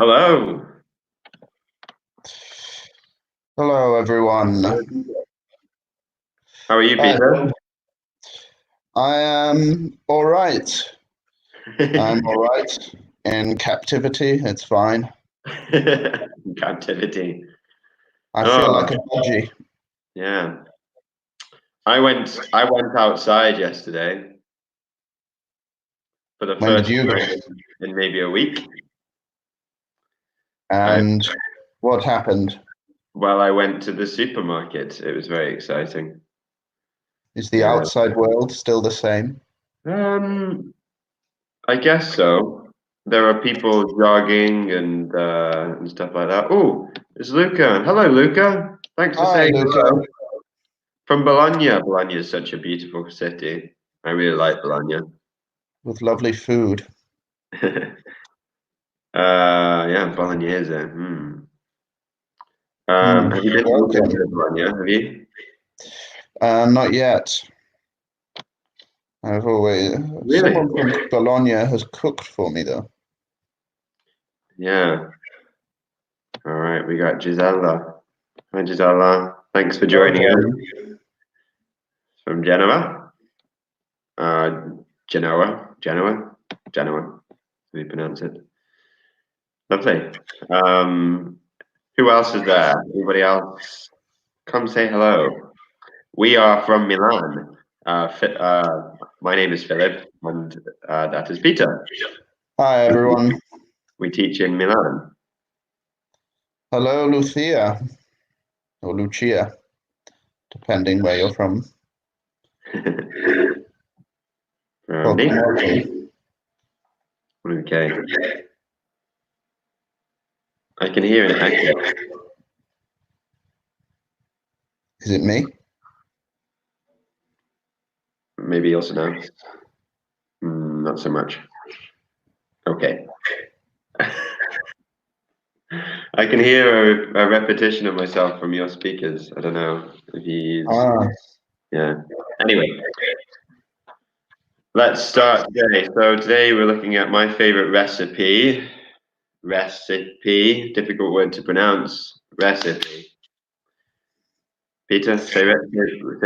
Hello. Hello, everyone. How are you, Peter? I am all right. I'm all right in captivity. It's fine. Captivity. I feel Oh, like a budgie. yeah. I went outside yesterday for the When did first you go? time in maybe a week. And what happened? I went to the supermarket. It was very exciting. Is the Yeah. outside world still the same? I guess so. There are people jogging and stuff like that. Oh, it's Luca. Hello, Luca. Thanks for Hi, saying Luca. hello. From Bologna. Bologna is such a beautiful city. I really like Bologna. With lovely food. Yeah, Bolognese. Have you Welcome. been to Bologna? Have you? Not yet. I've always. Really? Someone from Bologna has cooked for me, though. Yeah. All right, we got Gisella. Hi, Gisella. Thanks for joining us from Genoa. Genoa. How do you pronounce it? Lovely. Who else is there? Anybody else? Come say hello. We are from Milan. My name is Philip, and that is Peter. Hi, everyone. We teach in Milan. Hello, Lucia. Or Lucia, depending where you're from. Okay. I can hear an echo. Is it me? Maybe also now. Not so much. Okay. I can hear a repetition of myself from your speakers. I don't know if he's. Yeah. Anyway, let's start today. So today we're looking at my favorite recipe. Recipe, difficult word to pronounce. Recipe. Peter, say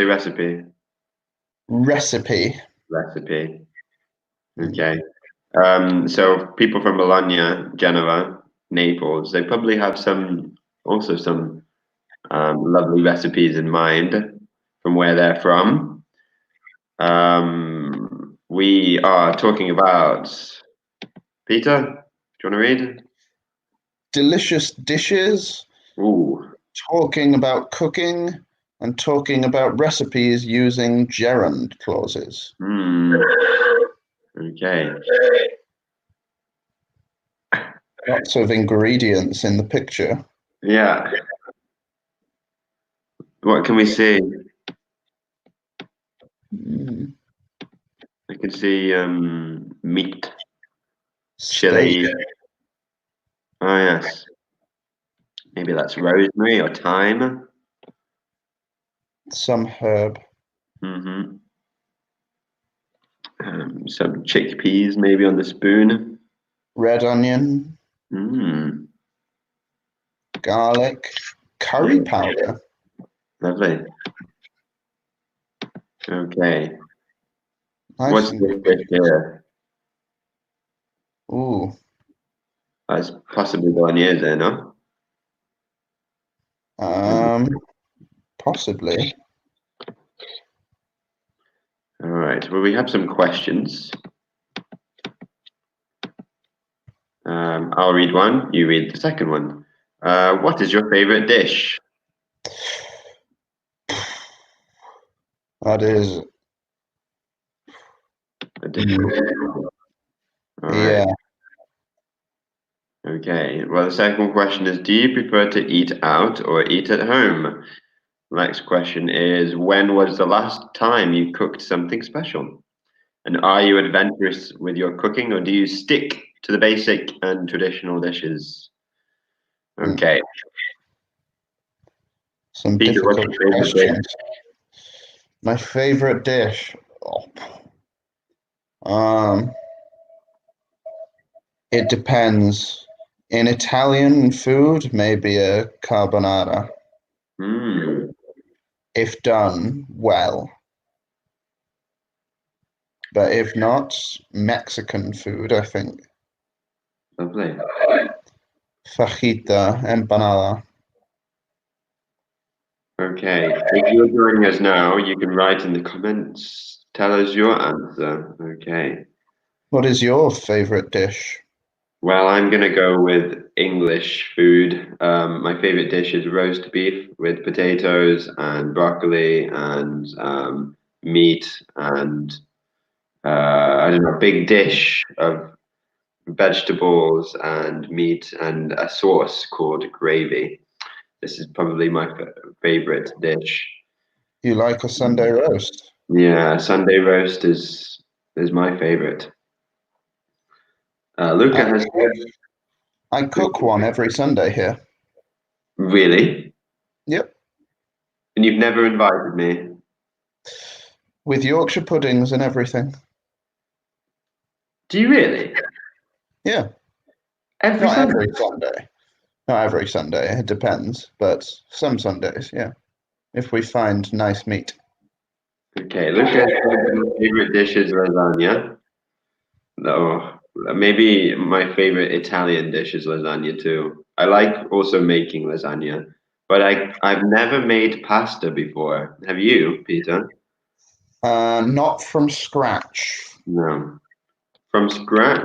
recipe. Recipe. Recipe. Okay. So people from Bologna, Genoa, Naples, they probably have some lovely recipes in mind from where they're from. We are talking about Peter. Do you want to read? Delicious dishes. Ooh. Talking about cooking and talking about recipes using gerund clauses. Okay. Lots of ingredients in the picture. Yeah. What can we see? I can see meat, chili. Steak. Oh yes. Maybe that's rosemary or thyme. Some herb. Some chickpeas maybe on the spoon. Red onion. Garlic. Curry powder. Lovely. Okay. Nice. What's this dish here? Ooh. That's possibly bolognese, no? Possibly. All right. Well, we have some questions. I'll read one. You read the second one. What is your favorite dish? That is. A dish. All Yeah. right. Okay. Well, the second question is, do you prefer to eat out or eat at home? Next question is, when was the last time you cooked something special? And are you adventurous with your cooking, or do you stick to the basic and traditional dishes? Okay. Some Peter, what's difficult your favorite dish? questions. My favorite dish. It depends. In Italian food, maybe a carbonara, Hmm. if done well. But if not, Mexican food, I think. Lovely. Fajita, empanada. Okay. If you're joining us now, you can write in the comments. Tell us your answer. Okay. What is your favorite dish? Well, I'm gonna go with English food. My favorite dish is roast beef with potatoes and broccoli and meat and I don't know, big dish of vegetables and meat and a sauce called gravy. This is probably my favorite dish. You like a Sunday roast? Yeah, Sunday roast is my favorite. Luca I, has I cook one every Sunday here. really, Yep, and you've never invited me. with Yorkshire puddings and everything. Do you really? Yeah, Every not Sunday? every Sunday. Not every Sunday, it depends, but some Sundays, yeah. If we find nice meat. Okay, Luca said my favorite dish is lasagna. No, maybe my favorite Italian dish is lasagna too. I like also making lasagna, but I've never made pasta before. Have you, Peter? Not from scratch. No. From scratch.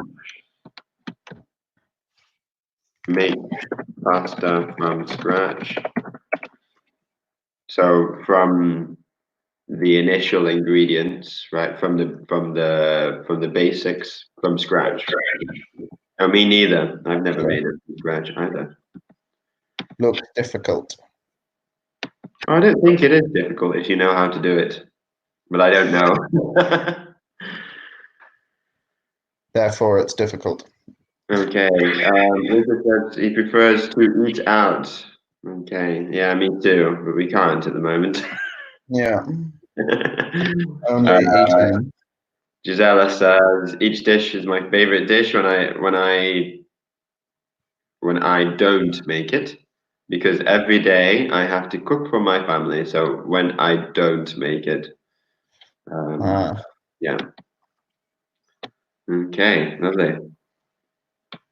Make pasta from scratch. So from the initial ingredients, right? From the basics from scratch. Oh, me neither. I've never Yeah. made it from scratch either. Looks difficult. I don't think it is difficult if you know how to do it, but I don't know. Therefore, it's difficult. Okay. Lucas says he prefers to eat out. Okay. Yeah, me too, but we can't at the moment. Yeah, Uh, only eating. Gisela says each dish is my favorite dish when I don't make it because every day I have to cook for my family. So when I don't make it, um, Ah, yeah. Okay, lovely.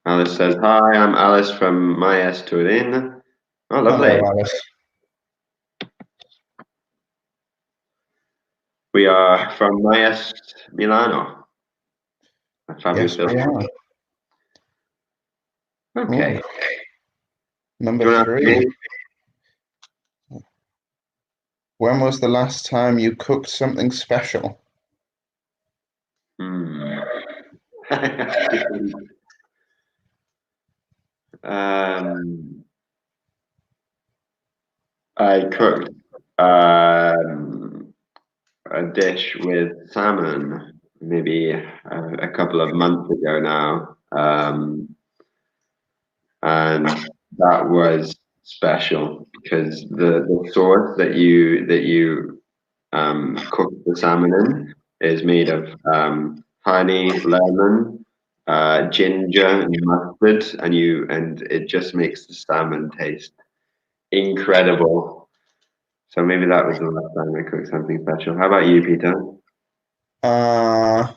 Alice says hi. I'm Alice from Mayas Turin. Oh, lovely. hello, Alice. We are from Mayas Milano. A fabulous Yes, we building. are. Okay. Ooh, number Do you want to ask 3. me? When was the last time you cooked something special? Hmm. um, I cooked a dish with salmon maybe a couple of months ago now, and that was special because the sauce that you cook the salmon in is made of honey, lemon, ginger, and mustard, and it just makes the salmon taste incredible. So maybe that was the last time I cooked something special. How about you, Peter? Uh,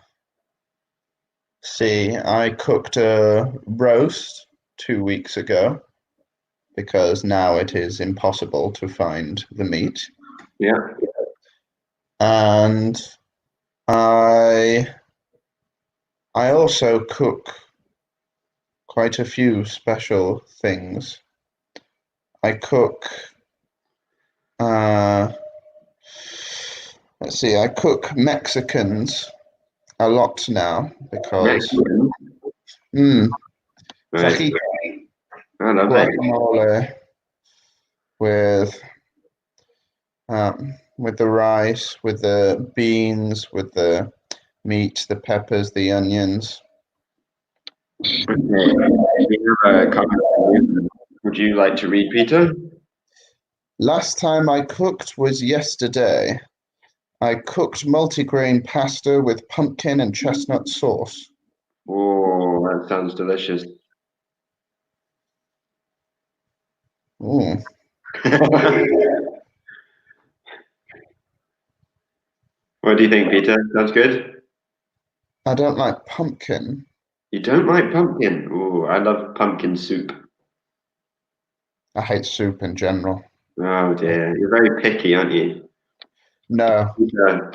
See, I cooked a roast 2 weeks ago because now it is impossible to find the meat. Yeah. And I I also cook quite a few special things. I cook uh, let's see, I cook Mexicans a lot now because Mexican. mm, Right. fajita, I love it. guacamole with the rice, with the beans, with the meat, the peppers, the onions. Okay. We have a comment from you. Would you like to read, Peter? Last time I cooked was yesterday. I cooked multigrain pasta with pumpkin and chestnut sauce. Oh, that sounds delicious. Ooh. What do you think, Peter? Sounds good? I don't like pumpkin. You don't like pumpkin? Oh, I love pumpkin soup. I hate soup in general. Oh dear, you're very picky, aren't you? No, Peter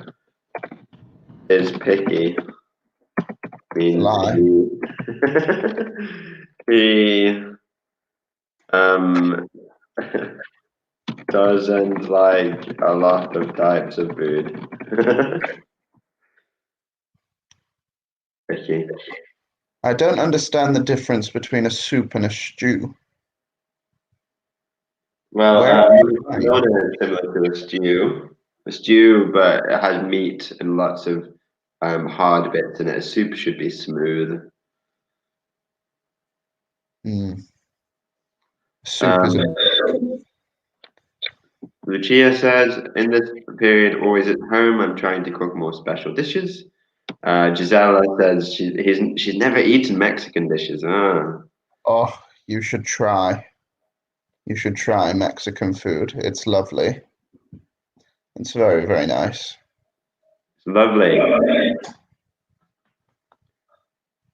is picky. Means lie. he um doesn't like a lot of types of food. Picky. I don't understand the difference between a soup and a stew. Well, Where are you lying? Lona is similar to a stew, but it has meat and lots of hard bits in it. A soup should be smooth. Soup is Um, Lucia says, in this period, always at home, I'm trying to cook more special dishes. Gisela says she's never eaten Mexican dishes. Ah. Oh, you should try. You should try Mexican food. It's lovely. It's very, very nice. It's lovely.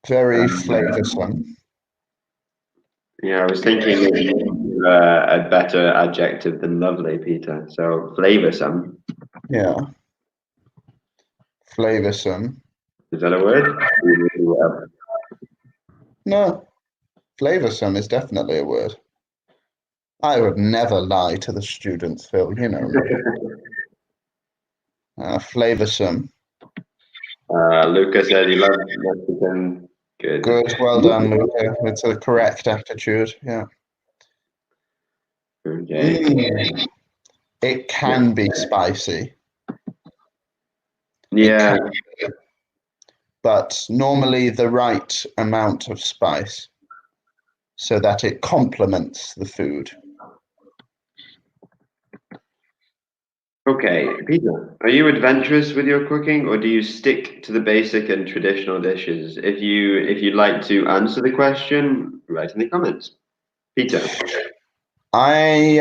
Very Um, flavoursome. yeah, I was thinking of a better adjective than lovely, Peter. So flavoursome. Yeah, flavoursome. Is that a word? No, flavoursome is definitely a word. I would never lie to the students, Phil. You know me. Flavoursome. Lucas said he loves Mexican. Good. Good. Well done, Luca. It's a correct attitude. Yeah. Okay. It can be spicy. It Yeah. can, but normally the right amount of spice so that it complements the food. Okay, Peter, are you adventurous with your cooking, or do you stick to the basic and traditional dishes? If you'd like to answer the question, write in the comments. Peter. I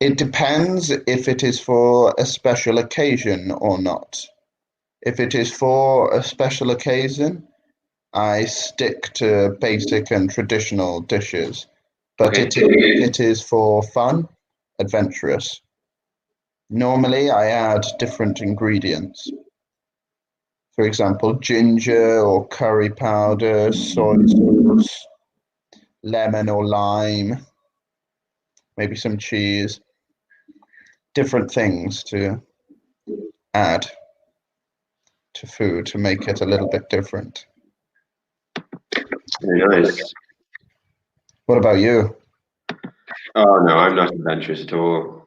It depends if it is for a special occasion or not. If it is for a special occasion, I stick to basic and traditional dishes. But Okay. it is for fun, adventurous. Normally, I add different ingredients. For example, ginger or curry powder, soy sauce, lemon or lime, maybe some cheese, different things to add to food to make it a little bit different. Very nice. What about you? Oh no, I'm not adventurous at all.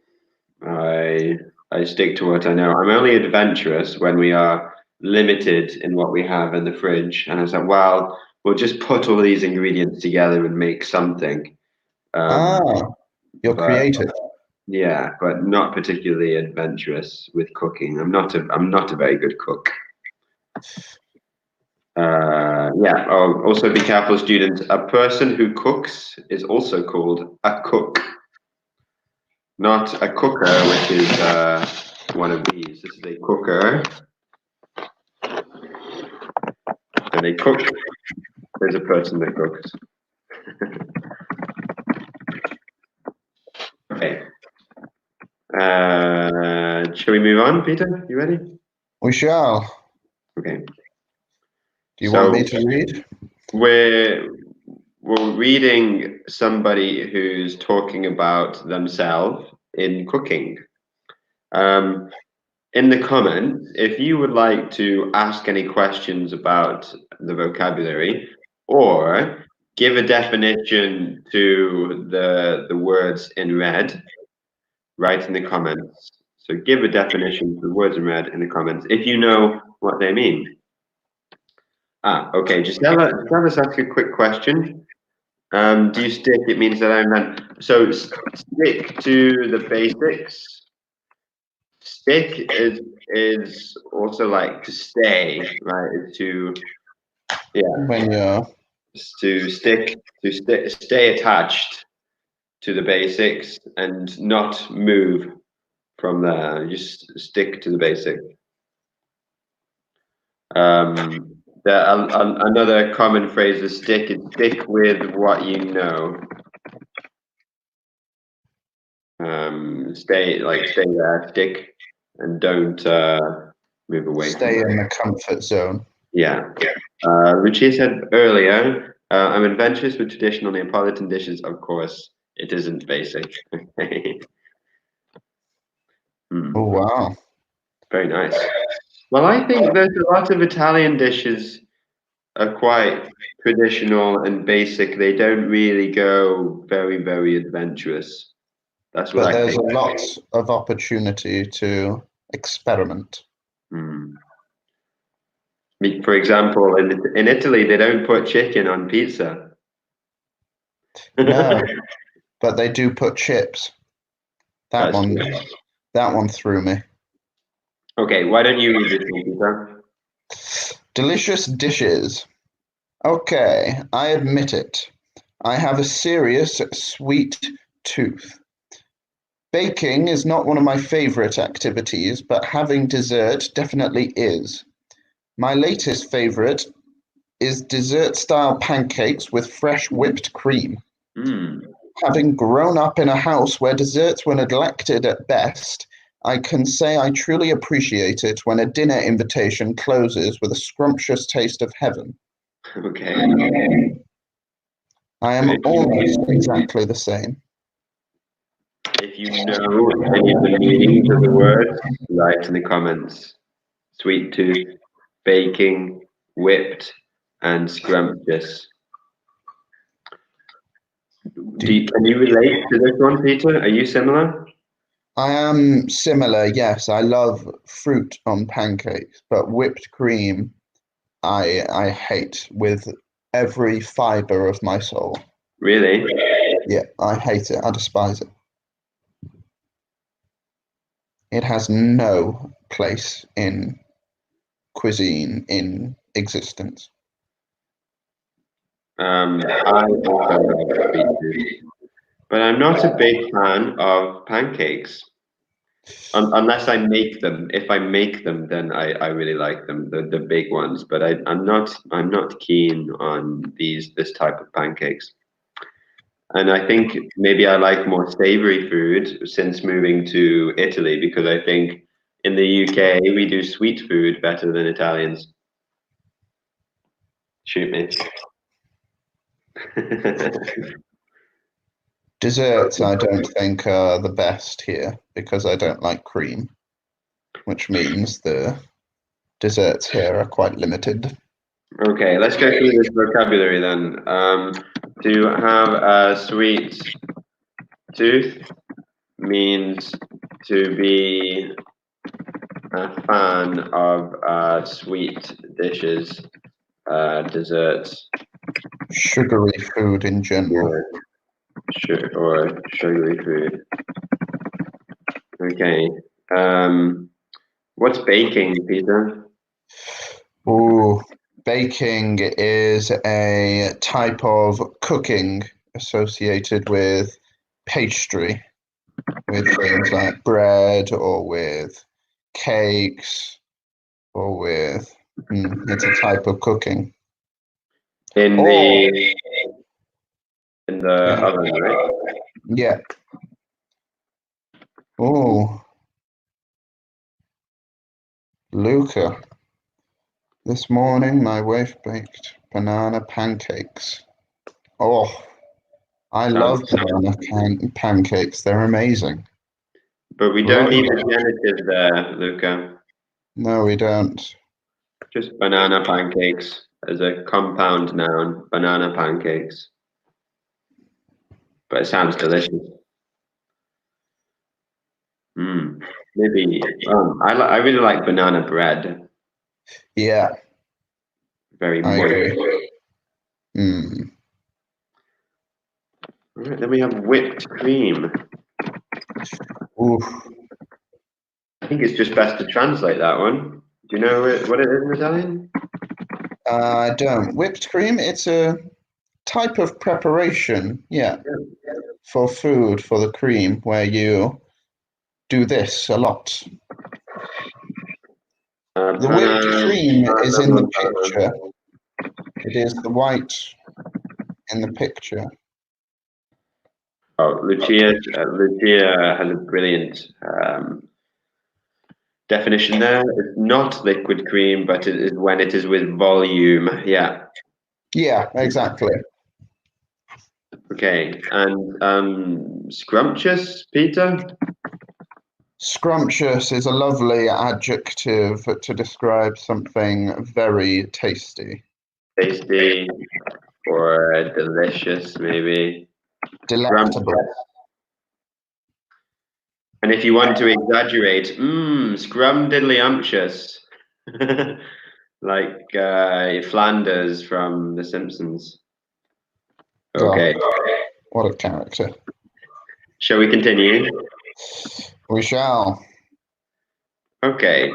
I stick to what I know. I'm only adventurous when we are limited in what we have in the fridge. And I was like, well, we'll just put all these ingredients together and make something. Um, Ah, you're but creative. yeah, but not particularly adventurous with cooking. I'm not a very good cook. Yeah. Oh, also be careful, students. A person who cooks is also called a cook, not a cooker, which is one of these. This is a cooker, and a cook is a person that cooks. Okay. Shall we move on, Peter? You ready? We shall. Okay. Do you want So me to read? we're we're reading somebody who's talking about themselves in cooking. Um, in the comments, if you would like to ask any questions about the vocabulary or give a definition to the words in red, write in the comments. So give a definition to the words in red in the comments if you know what they mean. Okay. Just ask a quick question. Do you stick? It means that I'm not. So stick to the basics. Stick is also like to stay, right? It's to yeah, When you're to stick to stay attached. to the basics and not move from there. Just stick to the basic. Another common phrase is stick with what you know. Stay there, stick, and don't move away. Stay in the comfort zone. Yeah. Lucia said earlier, I'm adventurous with traditional Neapolitan dishes. Of course, it isn't basic. Oh, wow. Very nice. Well, I think there's a lot of Italian dishes are quite traditional and basic. They don't really go very, very adventurous. That's what But I there's think. a lot of opportunity to experiment. For example, in Italy, they don't put chicken on pizza. No, but they do put chips. That That's one, true. that one threw me. Okay, why don't you read this one, Peter? Delicious dishes. Okay, I admit it. I have a serious sweet tooth. Baking is not one of my favorite activities, but having dessert definitely is. My latest favorite is dessert-style pancakes with fresh whipped cream. Having grown up in a house where desserts were neglected at best, I can say I truly appreciate it when a dinner invitation closes with a scrumptious taste of heaven. Okay. I am almost exactly the same. If you know any of the meanings of the words, write in the comments. Sweet tooth, baking, whipped, and scrumptious. Can you relate to this one, Peter? Are you similar? I am similar, yes. I love fruit on pancakes, but whipped cream I hate with every fiber of my soul. Really? Yeah, I hate it. I despise it. It has no place in cuisine in existence. I also love sweet tooth, but I'm not a big fan of pancakes. Unless I make them. If I make them, then I really like them, the big ones. But I'm not keen on this type of pancakes. And I think maybe I like more savory food since moving to Italy because I think in the UK we do sweet food better than Italians. Shoot me. Desserts, I don't think are the best here because I don't like cream, which means the desserts here are quite limited. Okay, let's go through this vocabulary then. To have a sweet tooth means to be a fan of sweet dishes, desserts, Sugary food in general. or sugary food. Okay. What's baking, Peter? Ooh, baking is a type of cooking associated with pastry, with things like bread or with cakes or with, it's a type of cooking. In Or, the yeah, oven, right? yeah. Oh, Luca. This morning my wife baked banana pancakes. Oh, I Sounds. love banana pancakes. They're amazing. But we don't Love need them. the genitive there, Luca. No, we don't. Just banana pancakes as a compound noun. Banana pancakes. But it sounds delicious. Maybe. I really like banana bread. Yeah, Very I moist. agree. Mm. All right, then we have whipped cream. Oof. I think it's just best to translate that one. Do you know what it is in Italian? I don't. Whipped cream, it's a type of preparation. Yeah. for food, for the cream, where you do this a lot. The whipped cream is in the picture. It is the white in the picture. Oh, Lucia has a brilliant definition there. It's not liquid cream, but it is when it is with volume. Yeah. Yeah, exactly. Okay. And scrumptious, Peter? Scrumptious is a lovely adjective to describe something very tasty. Tasty or delicious, maybe. Delectable. And if you want to exaggerate, scrumdiddlyumptious. Like Flanders from The Simpsons. Okay. Oh, what a character. Shall we continue? We shall. Okay.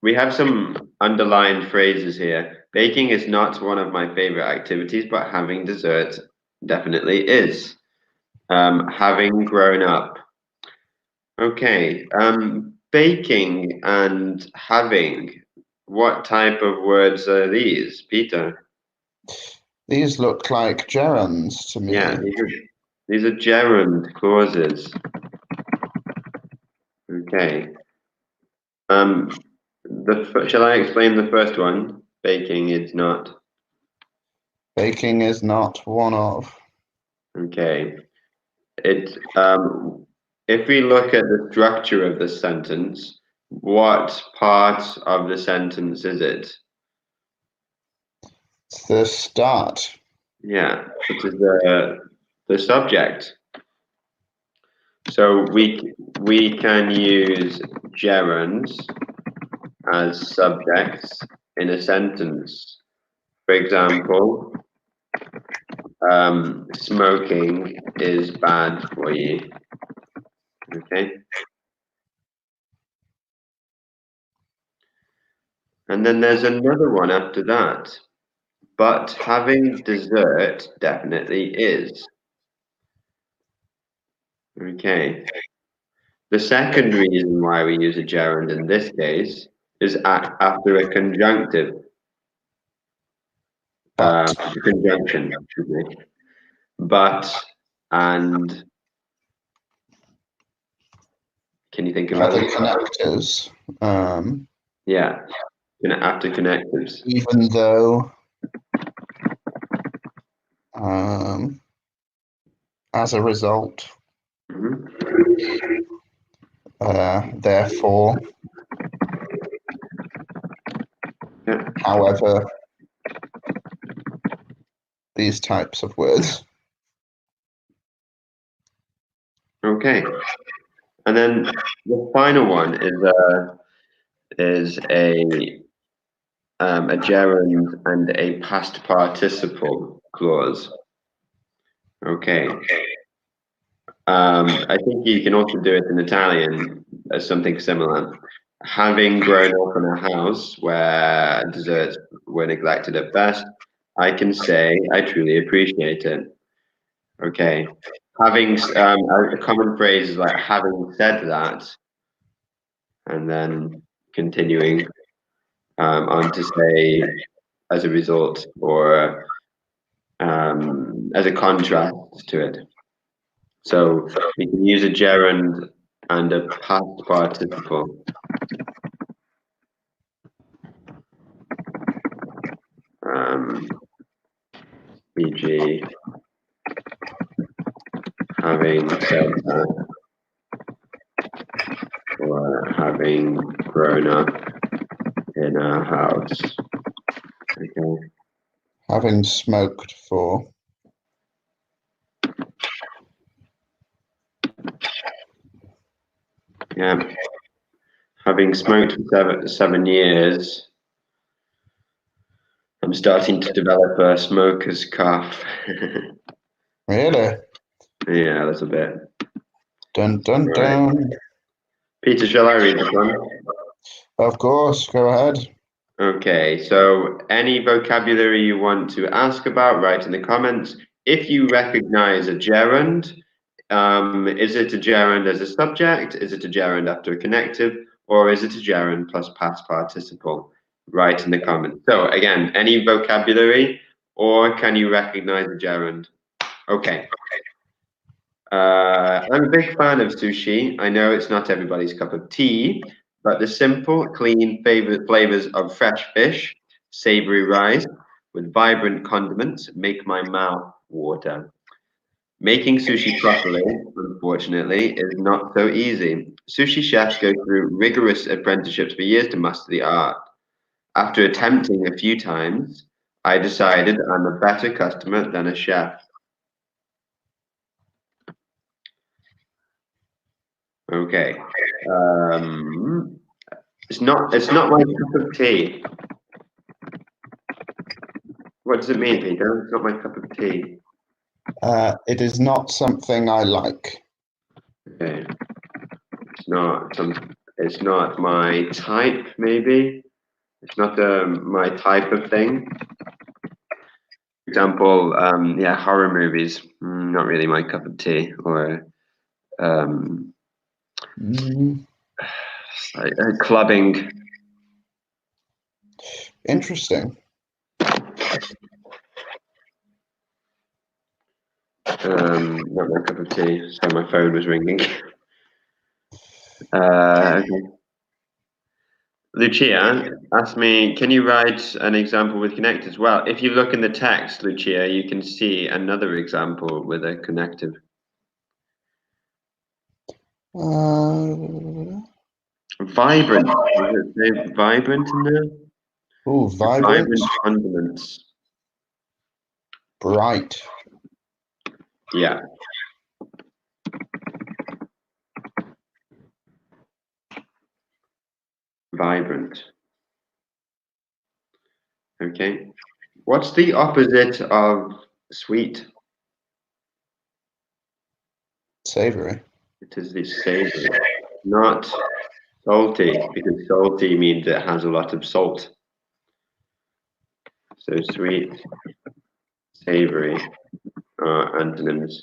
We have some underlined phrases here. Baking is not one of my favorite activities, but having dessert definitely is. Having grown up. Okay. Baking and having. What type of words are these, Peter? These look like gerunds to me. Yeah, these are gerund clauses. Okay. Shall I explain the first one? Baking is not. Baking is not one of. Okay. It if we look at the structure of the sentence, what part of the sentence is it? It's the start. Yeah, it is the subject. So we can use gerunds as subjects in a sentence. For example, smoking is bad for you. Okay. And then there's another one after that. But having dessert definitely is. Okay. The second reason why we use a gerund in this case is after a conjunctive. But. Conjunction, excuse me. But and can you think of Other others? connectors. Yeah, after connectives. Even though. As a result. Mm-hmm. Therefore. Yeah. However. These types of words. Okay. And then the final one is a gerund and a past participle clause. Okay. I think you can also do it in Italian as something similar. Having grown up in a house where desserts were neglected at best, I can say I truly appreciate it. Okay. Having a common phrase is like having said that, and then continuing on to say as a result or as a contrast to it. So we can use a gerund and a past participle. E.g., having said that, or having grown up in a house. Okay. Having smoked for. Yeah. Having smoked for 7 years, I'm starting to develop a smoker's cough. Really? Yeah, a little bit. Dun dun dun. Peter, shall I read this one? Of course, go ahead. Okay, so any vocabulary you want to ask about, write in the comments. If you recognize a gerund, Is it a gerund as a subject? Is it a gerund after a connective? Or is it a gerund plus past participle? Write in the comments. So again, any vocabulary, or can you recognize a gerund? Okay. I'm a big fan of sushi. I know it's not everybody's cup of tea, but the simple, clean flavors of fresh fish, savory rice with vibrant condiments make my mouth water. Making sushi properly, unfortunately, is not so easy. Sushi chefs go through rigorous apprenticeships for years to master the art. After attempting a few times, I decided I'm a better customer than a chef. Okay. It's not my cup of tea. What does it mean, Peter? It's not my cup of tea. It is not something I like. Okay. It's not my type, maybe. It's not my type of thing. For example, yeah, horror movies, not really my cup of tea. Or clubbing. Interesting. Not my cup of tea. So my phone was ringing. Okay. Lucia asked me, can you write an example with connectors? Well, if you look in the text, Lucia, you can see another example with a connective. Vibrant. Does it say vibrant in there? Oh, vibrant. Vibrant condiments. Bright. Yeah. Vibrant. Okay. What's the opposite of sweet? Savory. It is the savory, not salty, because salty means it has a lot of salt. So sweet, savory are antonyms.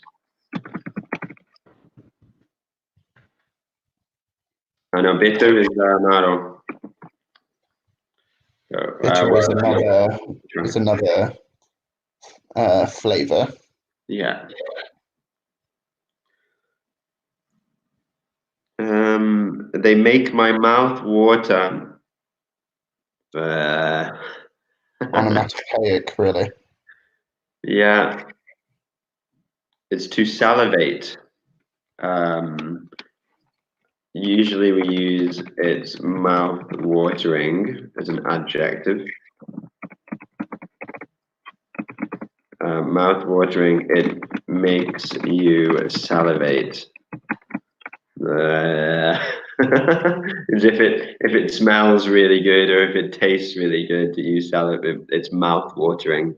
And bitter is amaro. So, Bitter is another flavor. Yeah. They make my mouth water. Onomatopoeic, really. Yeah. It's to salivate. Usually we use it's mouth watering as an adjective. Mouth watering, it makes you salivate. As if it smells really good or if it tastes really good, you salivate. It's mouth watering.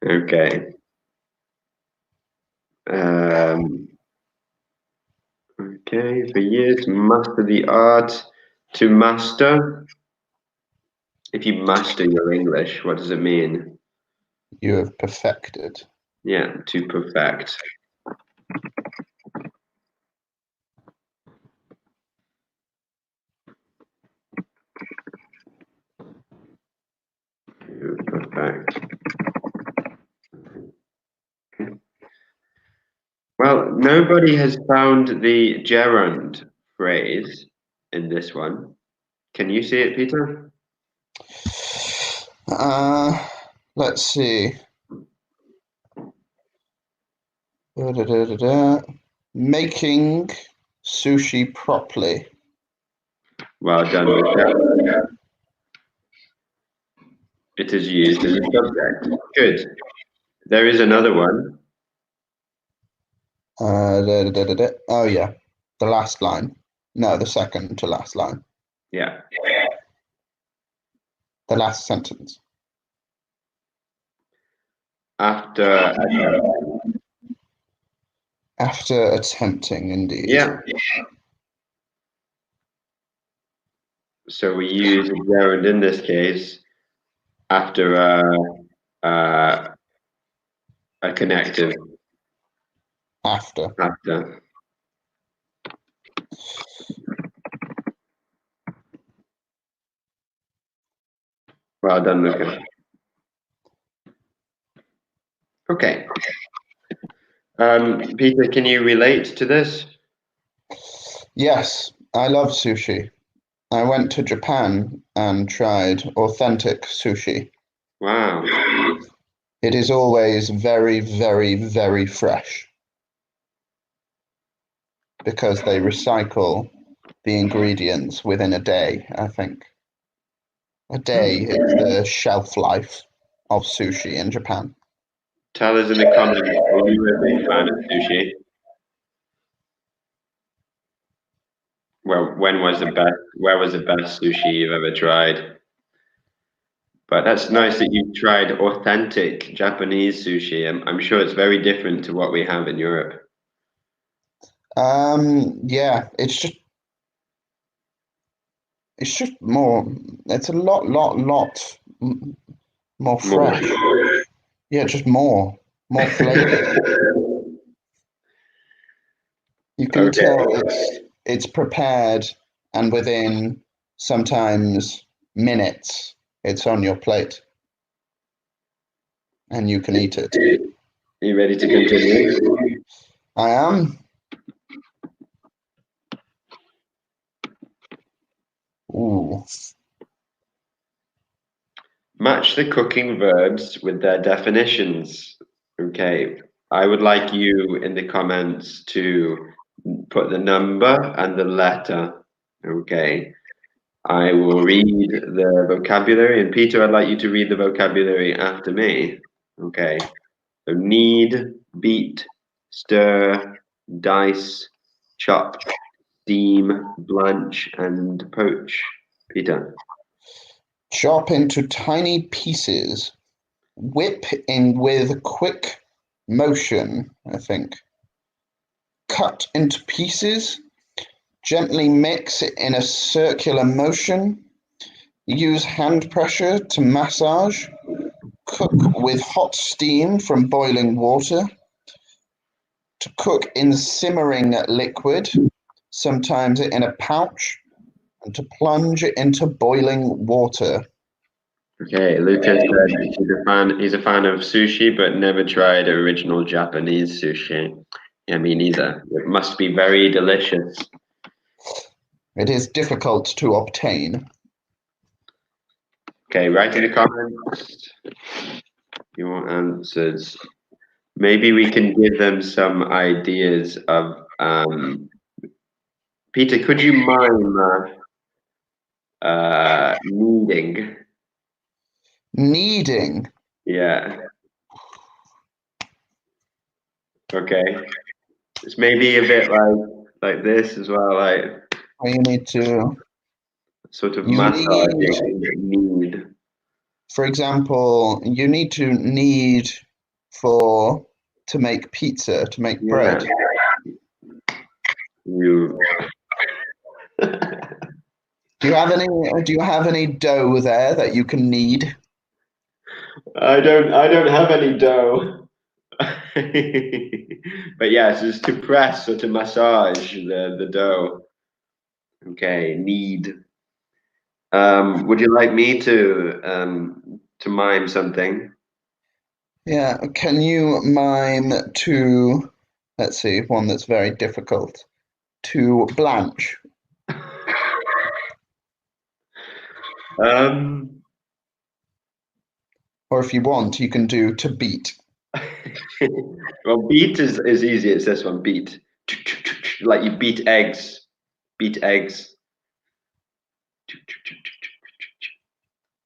Okay. Okay, for years, master the art. To master. If you master your English, what does it mean? You have perfected. Yeah, to perfect. To perfect. Well, nobody has found the gerund phrase in this one. Can you see it, Peter? Let's see. Making sushi properly. Well done, Michelle. It is used as a subject. Good. There is another one. Oh, yeah. The last line. No, the second to last line. Yeah. The last sentence. After attempting, indeed. Yeah. So we use a gerund in this case after a connective. After. After. Well done, Lucas. Okay. Peter, can you relate to this? Yes, I love sushi. I went to Japan and tried authentic sushi. Wow. It is always very, very, very fresh because they recycle the ingredients within a day, I think. A day is the shelf life of sushi in Japan. Tell us in the comments, are you a big fan of sushi? Well, where was the best sushi you've ever tried? But that's nice that you tried authentic Japanese sushi. I'm sure it's very different to what we have in Europe. Yeah, it's just more. It's a lot more More. fresh. Yeah, just more flavor. You can Okay. tell it's prepared, and within sometimes minutes, it's on your plate, and you can eat it. Are you ready to continue? I am. Ooh. Match the cooking verbs with their definitions. Okay. I would like you in the comments to put the number and the letter. Okay. I will read the vocabulary, and Peter, I'd like you to read the vocabulary after me. Okay. So knead, beat, stir, dice, chop, steam, blanch, and poach. Peter. Chop into tiny pieces. Whip in with quick motion, I think. Cut into pieces. Gently mix in a circular motion. Use hand pressure to massage. Cook with hot steam from boiling water. To cook in simmering liquid, sometimes in a pouch, and to plunge into boiling water. Okay, Lucas said he's a fan of sushi, but never tried original Japanese sushi. Yeah, me neither. It must be very delicious. It is difficult to obtain. Okay, write in the comments your answers. Maybe we can give them some ideas of Peter, could you mime kneading? Kneading. Yeah. Okay. It's maybe a bit like this as well, like You need to. sort of You need, massaging knead. for example, you need to knead to make pizza, to make Yeah. bread. You Do you have any? Do you have any dough there that you can knead? I don't have any dough. But yes, it's to press or to massage the dough. Okay, knead. Would you like me to mime something? Yeah. Can you mime to? Let's see, one that's very difficult. To blanch, Um, or if you want, you can do to beat. well, beat is easy. It's this one, beat. Like you beat eggs. Beat eggs.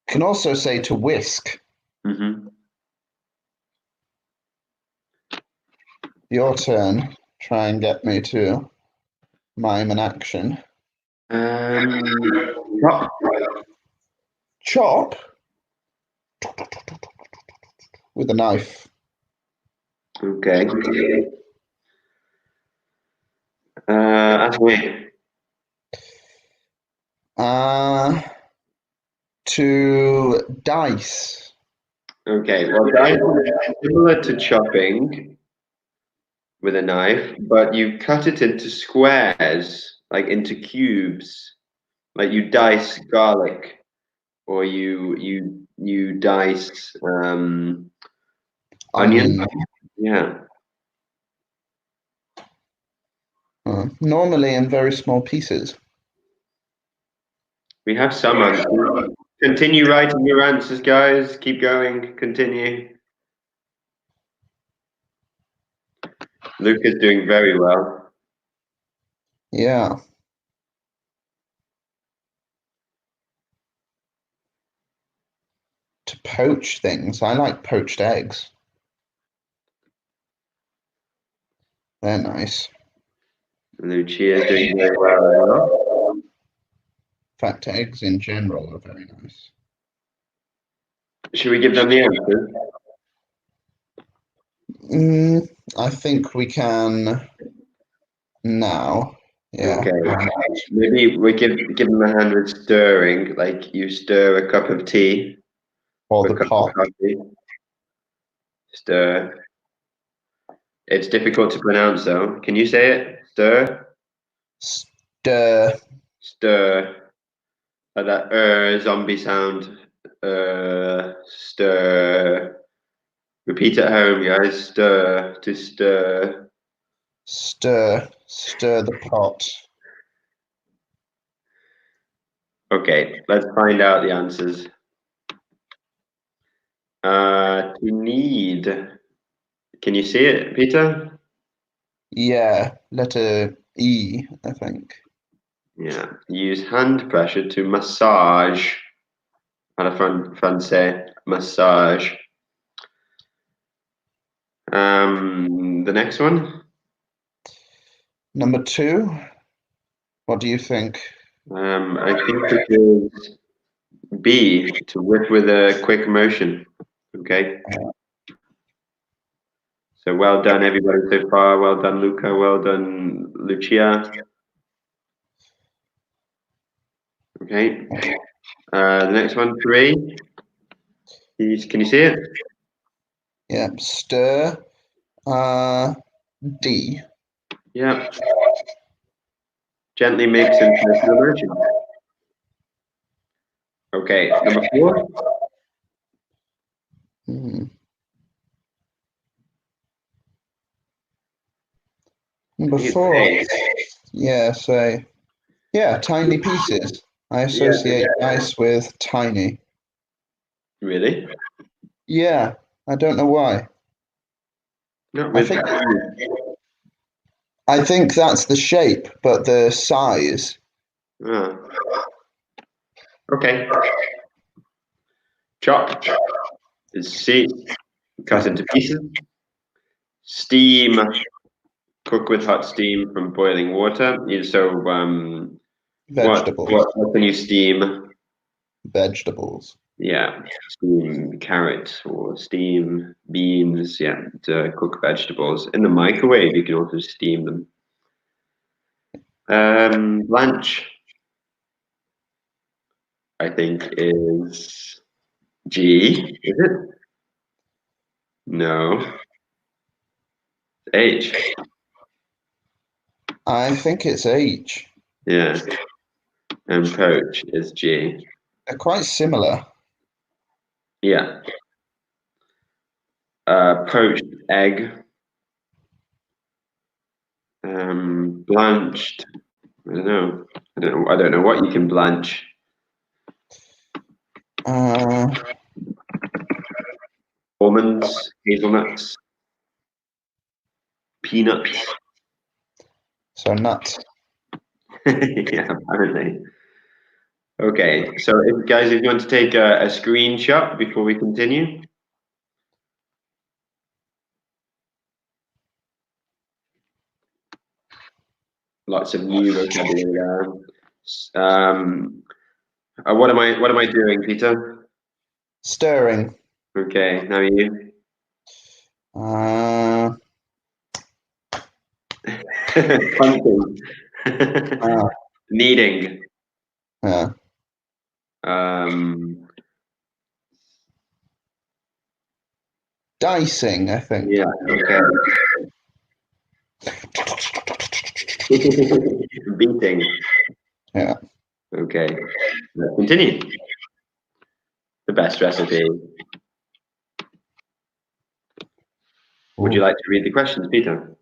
Can also say to whisk. Mm-hmm. Your turn. Try and get me to mime an action. Chop. Chop with a knife. Okay. Ask me. To dice. Okay. Well, dice is similar to chopping, with a knife, but you cut it into squares, like into cubes. Like you dice garlic, or you dice onion. Onion. Yeah, Normally in very small pieces. we have some answers. Continue writing your answers, guys. Keep going. Continue. Luke is doing very well. Yeah. To poach things. I like poached eggs. They're nice. Lucia is doing very well as well. In fact, eggs in general are very nice. Should we give them the answers? I think we can now. Yeah. Okay. Maybe we give them a hand with stirring, like you stir a cup of tea Or or a the cup pot. of coffee. Stir. It's difficult to pronounce though. Can you say it? Stir? Stir. Stir. Like that zombie sound. Stir. Repeat at home, guys. Stir. To stir. Stir. Stir the pot. Okay, let's find out the answers. To need. Can you see it, Peter? Yeah. Letter E, I think. Yeah. Use hand pressure to massage. À la français, massage. The next one. Number 2. What do you think? I think it is B, to whip with a quick motion. Okay. So well done, everybody, so far. Well done, Luca. Well done, Lucia. Okay. The next one, 3. Can you see it? Yeah. Stir. D. Yeah. Gently mix and press the motion. Okay. Number 4. Mm. Number It's 4. A. Yeah. So. Yeah. Tiny pieces. I Yeah. associate nice with tiny. Really? Yeah. I don't know why. Not I with. think I think that's the shape, but the size. Ah. Okay. Chop is C. Cut into pieces. Steam. Cook with hot steam from boiling water. So, Vegetables. what can you steam? Vegetables. Yeah, steam carrots or steam beans. Yeah, to cook vegetables in the microwave. You can also steam them. Blanch, I think, is G. Is it? No, H. I think it's H. Yeah, and poach is G. They're quite similar. Yeah. Poached egg. Blanched. I don't know. I don't know what you can blanch. Almonds, hazelnuts, peanuts. So nuts. Yeah, apparently. Okay, so guys, if you want to take a screenshot before we continue. Lots of new vocabulary there. What am I doing, Peter? Stirring. Okay, now you. Punching. Kneading. Yeah. Dicing, I think. Yeah, okay. Beating. Yeah. Okay. Let's continue. The best recipe. Would you Ooh. like to read the questions, Peter?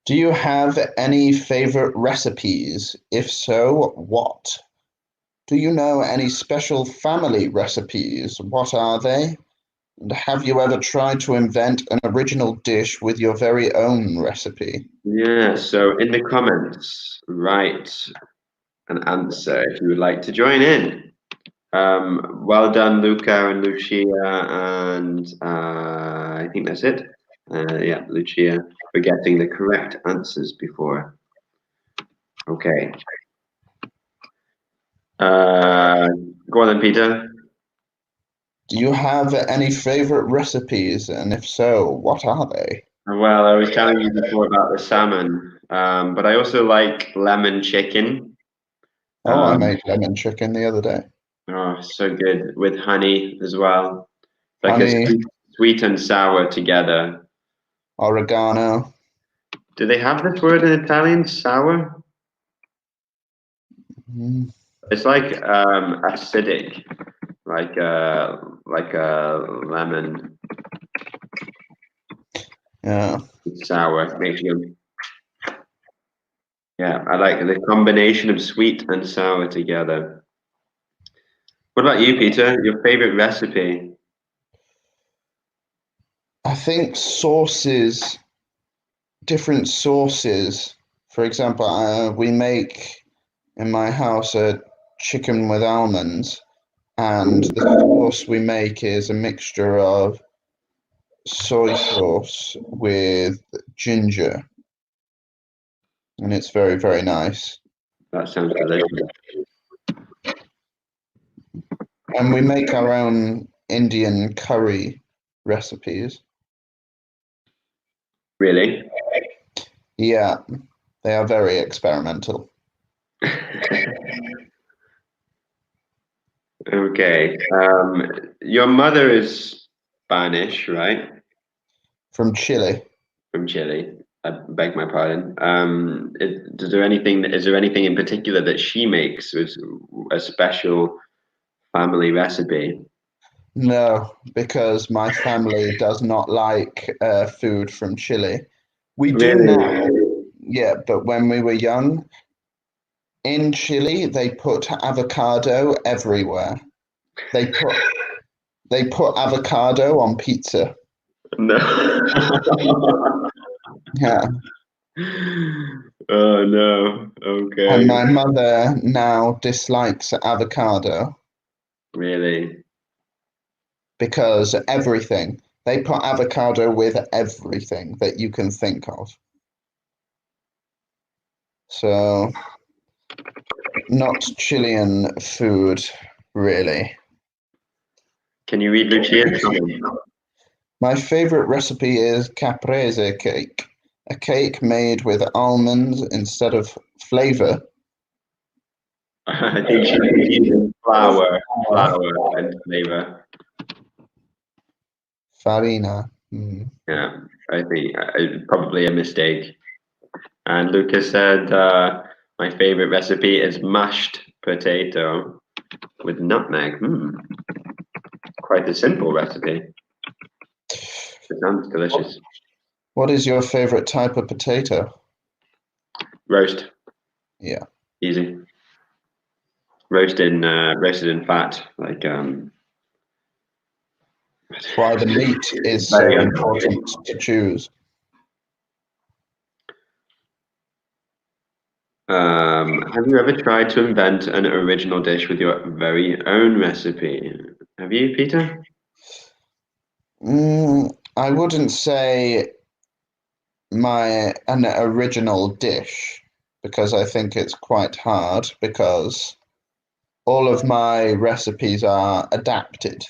Do you have any favorite recipes? If so, what? Do you know any special family recipes? What are they? And have you ever tried to invent an original dish with your very own recipe? Yeah, so in the comments, write an answer if you would like to join in. Well done, Luca and Lucia, and I think that's it. Yeah, Lucia, for getting the correct answers before. Okay. Go on then, Peter. Do you have any favorite recipes? And if so, what are they? Well, I was telling you before about the salmon, but I also like lemon chicken. Oh, I Um, made lemon chicken the other day. oh, so good with honey as well. Like a Honey, sweet and sour together. oregano. Do they have this word in Italian? Sour? Mm, It's like acidic, like a lemon. yeah. It's sour. Makes you. Yeah, I like the combination of sweet and sour together. What about you, Peter? Your favorite recipe? I think sauces, different sauces. For example, we make in my house a chicken with almonds, and the sauce we make is a mixture of soy sauce with ginger, and it's very, very nice. That sounds delicious. And we make our own Indian curry recipes. Really? Yeah, they are very experimental. Okay. Your mother is Spanish, right? From Chile. From Chile. I beg my pardon. Is there anything in particular that she makes with a special family recipe? No, because my family does not like food from Chile. We do Really? now, yeah, but when we were young, in Chile, they put avocado everywhere. They put they put avocado on pizza. No. Yeah. Oh no. Okay. And my mother now dislikes avocado Really? because everything. They put avocado with everything that you can think of. So, not Chilean food, really. Can you read Lucia's comment? My favorite recipe is caprese cake, a cake made with almonds instead of flavor. I think she's using flour and flavor. Farina. Mm. Yeah, I think probably a mistake. And Lucas said, my favorite recipe is mashed potato with nutmeg. Quite a simple recipe. It sounds delicious. What is your favorite type of potato? Roast, Yeah. easy. Roasted in fat, like That's why the meat is very so unhealthy. important to choose. Have you ever tried to invent an original dish with your very own recipe? Have you, Peter? I wouldn't say an original dish because I think it's quite hard because all of my recipes are adapted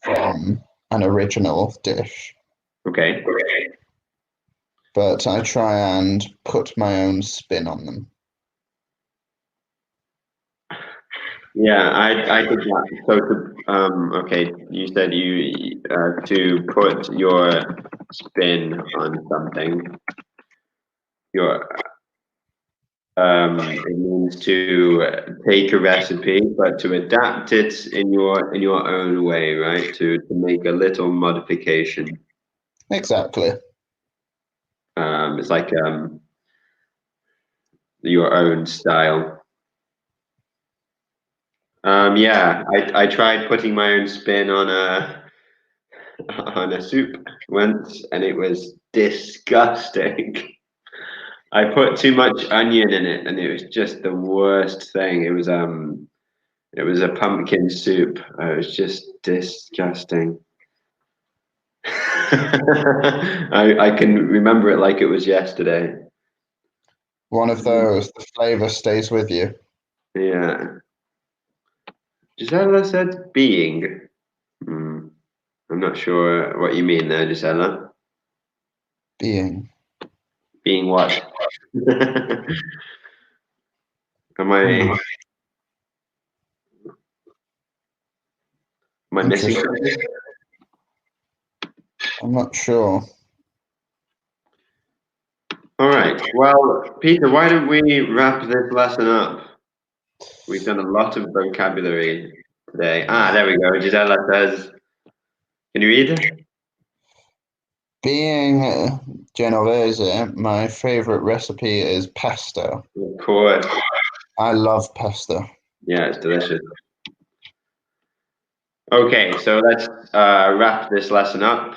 from an original dish, Okay. but I try and put my own spin on them. Yeah, I did that. So okay, you said you to put your spin on something. it means to take a recipe, but to adapt it in your own way, right? To make a little modification. Exactly. It's like your own style. Yeah, I tried putting my own spin on a soup once, and it was disgusting. I put too much onion in it, and it was just the worst thing. It was a pumpkin soup. It was just disgusting. I can remember it like it was yesterday. One of those, the flavor stays with you. Yeah. Gisela said being. Hmm. I'm not sure what you mean there, Gisela. Being. Being what? Am I missing Interesting. something? I'm not sure. All right. Well, Peter, why don't we wrap this lesson up? We've done a lot of vocabulary today. There we go. Gisela says, can you read? Being Genovese, my favorite recipe is pesto. Of course. I love pesto. Yeah, it's delicious. Okay, so let's wrap this lesson up.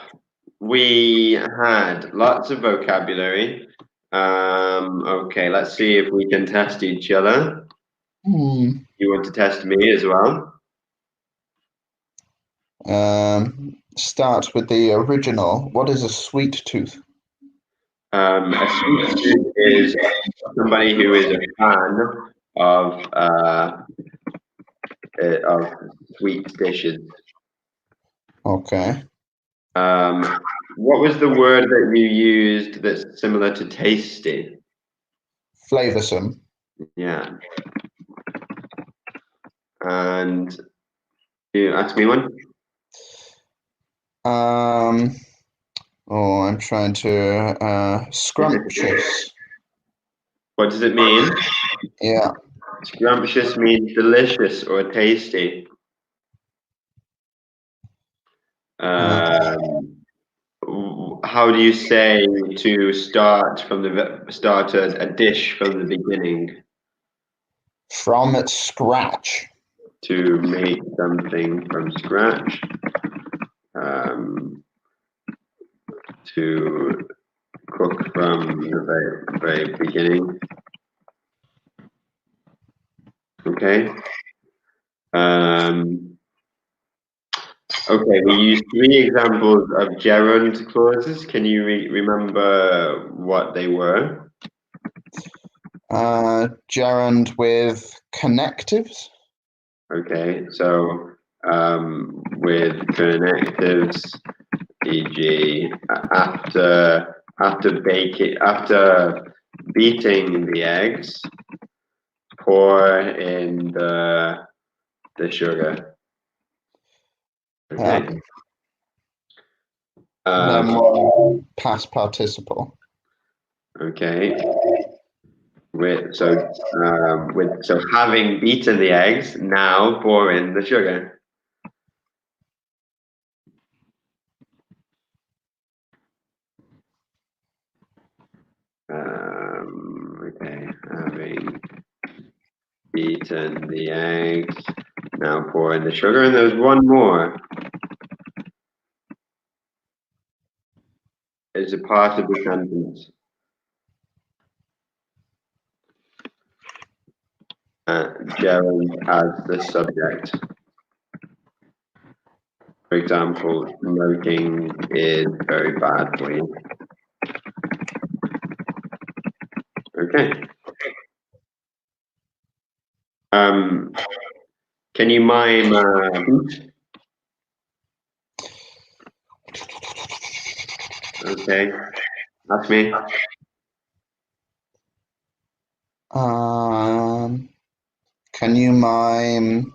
We had lots of vocabulary. Okay, let's see if we can test each other. Hmm. You want to test me as well? Start with the original. What is a sweet tooth? A sweet tooth is somebody who is a fan of sweet dishes. Okay. What was the word that you used that's similar to tasty? Flavorsome. Yeah. And you ask me one? I'm trying to scrumptious. What does it mean? Yeah. Scrumptious means delicious or tasty. How do you say to start a dish from the beginning? From scratch. To make something from scratch. To cook from the very beginning. Okay. Okay, we used 3 examples of gerund clauses. Can you remember what they were? Gerund with connectives. Okay, so with connectives, e.g., after beating the eggs, pour in the sugar. Okay. Then one past participle. Okay. So having beaten the eggs, now pour in the sugar. Okay, having beaten the eggs, now pour in the sugar, and there's one more. It's a part of the sentence. Gerund as the subject. For example, smoking is very bad for you. Okay. Can you mime boot? Okay. Ask me. Can you mime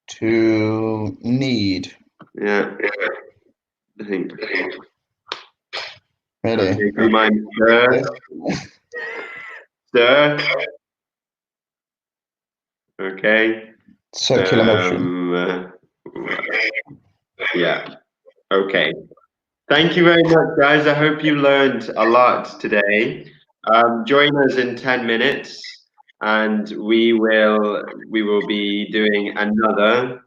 to need? Yeah. I think. Really? Okay, can you mime sir? Stir. Okay. Circular motion. Yeah. Okay. Thank you very much, guys. I hope you learned a lot today. Join us in 10 minutes, and we will be doing another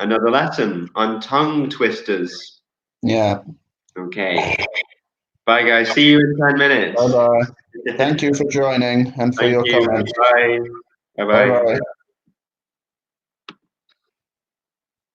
lesson on tongue twisters. Yeah. Okay. Bye, guys. See you in 10 minutes. Bye-bye. Thank you for joining and for Thank your you. comments. Bye. Bye-bye.